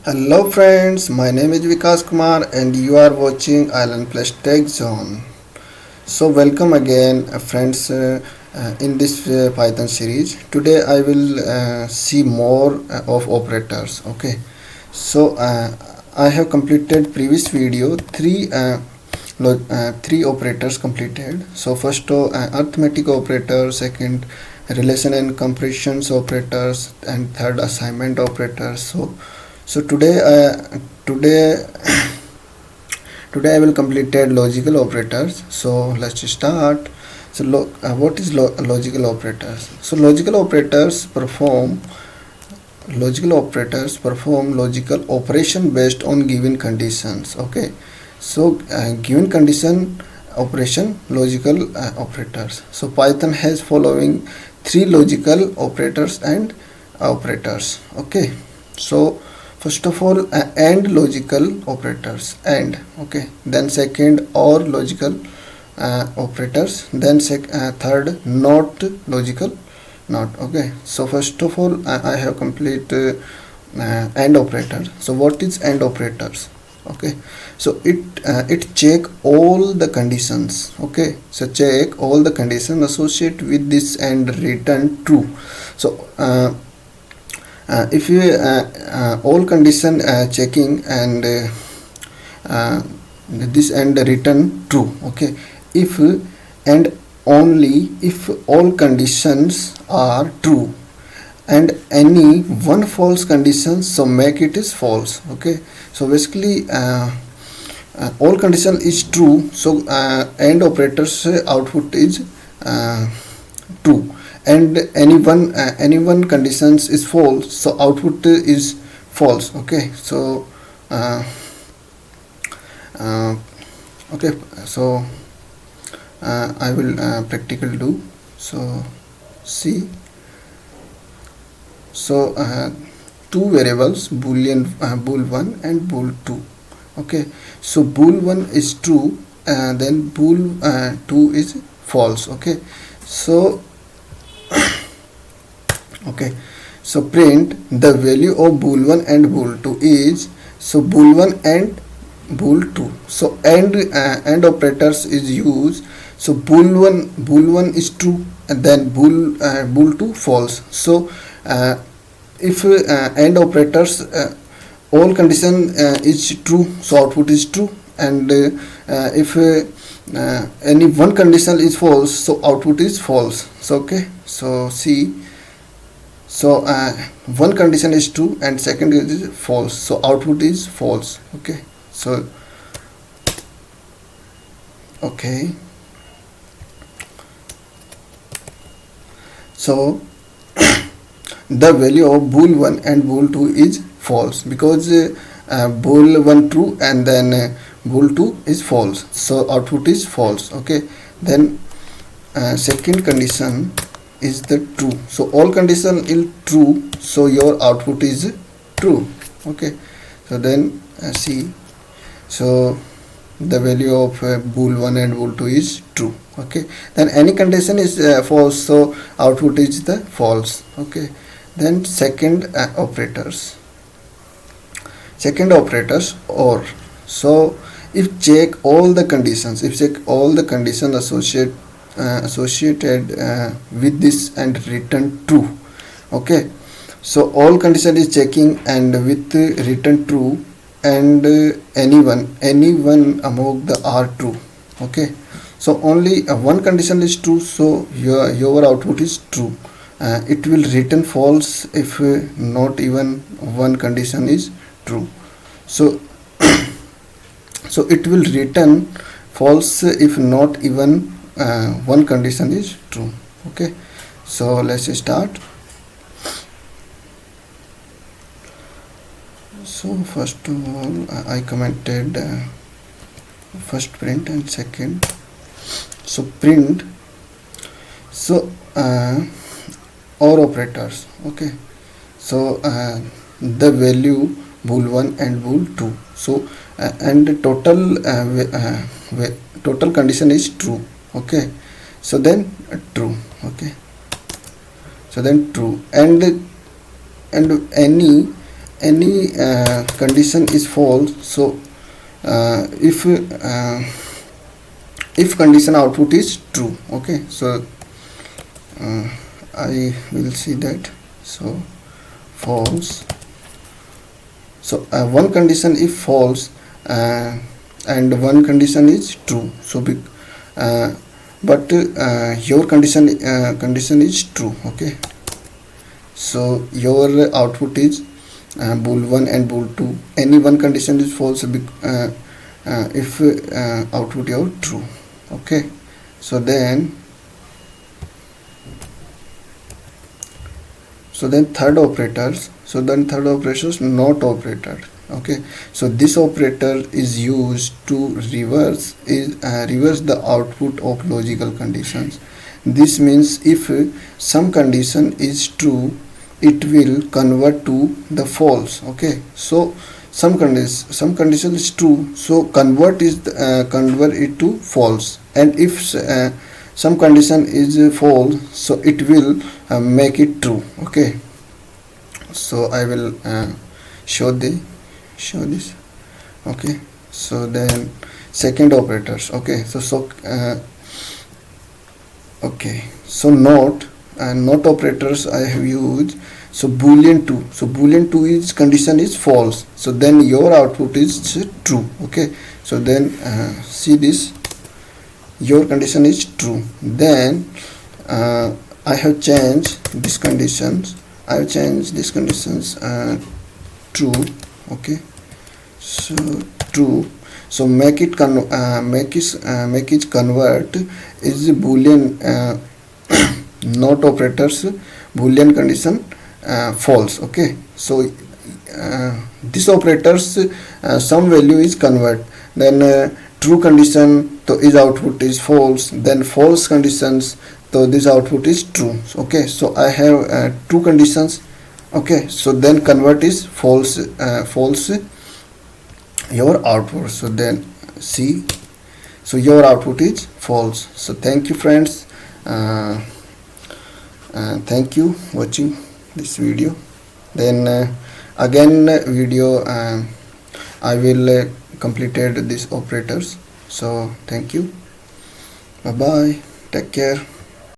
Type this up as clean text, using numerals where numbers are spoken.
Hello friends, my name is Vikas Kumar and you are watching Island Plus Tech Zone. So welcome again friends in this Python series. Today I will see more of operators. Okay, so I have completed previous video three operators completed. So first arithmetic operator, second relation and comparisons operators, and third assignment operators. So today today I will completed logical operators. So let's start. So what is logical operators? So logical operators perform logical operation based on given conditions. Okay, so given condition operation logical operators. So Python has following three logical operators and operators. Okay, so first of all and logical operators and, okay, then second or logical operators, then third not logical not. Okay, so first of all I have complete AND operator. So what is AND operators? Okay, so it check all the conditions. Okay, so check all the conditions associated with this and return true. So if you all condition checking and this and return true. Okay, if and only if all conditions are true and any one false condition, so make it is false. Okay, so basically all condition is true, so AND operators output is true, and any one conditions is false, so output is false. Okay, so okay, so I will practical do. So see, so two variables boolean bool1 and bool2. Okay, so bool1 is true, then bool2 is false. Okay, so okay, so print the value of bool1 and bool2 is, so bool1 and bool2. So and operators is used. So bool1 is true and then bool2 false. So if AND operators all condition is true, so output is true, and if any one condition is false, so output is false. So okay, so see, so one condition is true and second is false, so output is false. Okay, so okay, so the value of bool1 and bool2 is false because bool1 true and then bool2 is false, so output is false. Okay, then second condition is the true, so all condition is true, so your output is true. Okay, so then see, so the value of bool1 and bool2 is true. Okay, then any condition is false, so output is the false. Okay, then second operators or, so if check all the conditions, associated with this and return true. Okay, so all condition is checking and with return true, and any one among the are true. Okay, so only one condition is true, so your output is true. It will return false if not even one condition is true. So so it will return false if not even one condition is true. Okay, so let's start. So first of all I commented first print and second, so print, so or operators. Okay, so the value bool1 and bool2, so and total condition is true. Okay, so then true. Okay, so then true, and any condition is false, so if condition output is true. Okay, so I will see that. So false. So one condition if false and one condition is true. So but your condition is true. Okay, so your output is bool 1 and bool 2. Any one condition is false if output your true. Okay, so then third operators. So then third operator is not operator. Okay, so this operator is used to reverse the output of logical conditions. This means if some condition is true, it will convert to the false. Okay, so some condition is true, so convert it to false, and if some condition is false, so it will make it true. Okay, so I will show this. Okay, so then second operators. Okay, okay, so not operators I have used. So boolean 2. So boolean 2 is condition is false, so then your output is true. Okay, so then see this, your condition is true. Then I have changed these conditions. True. Okay, so true. So make it convert is boolean not operators boolean condition false. Okay, so this operators some value is convert, then true condition, so is output is false, then false conditions, so this output is true. Okay, so I have two conditions. Okay, so then convert is false your output. So then see, so your output is false. So thank you friends, thank you watching this video. Then again video I will completed these operators. So thank you, bye bye, take care.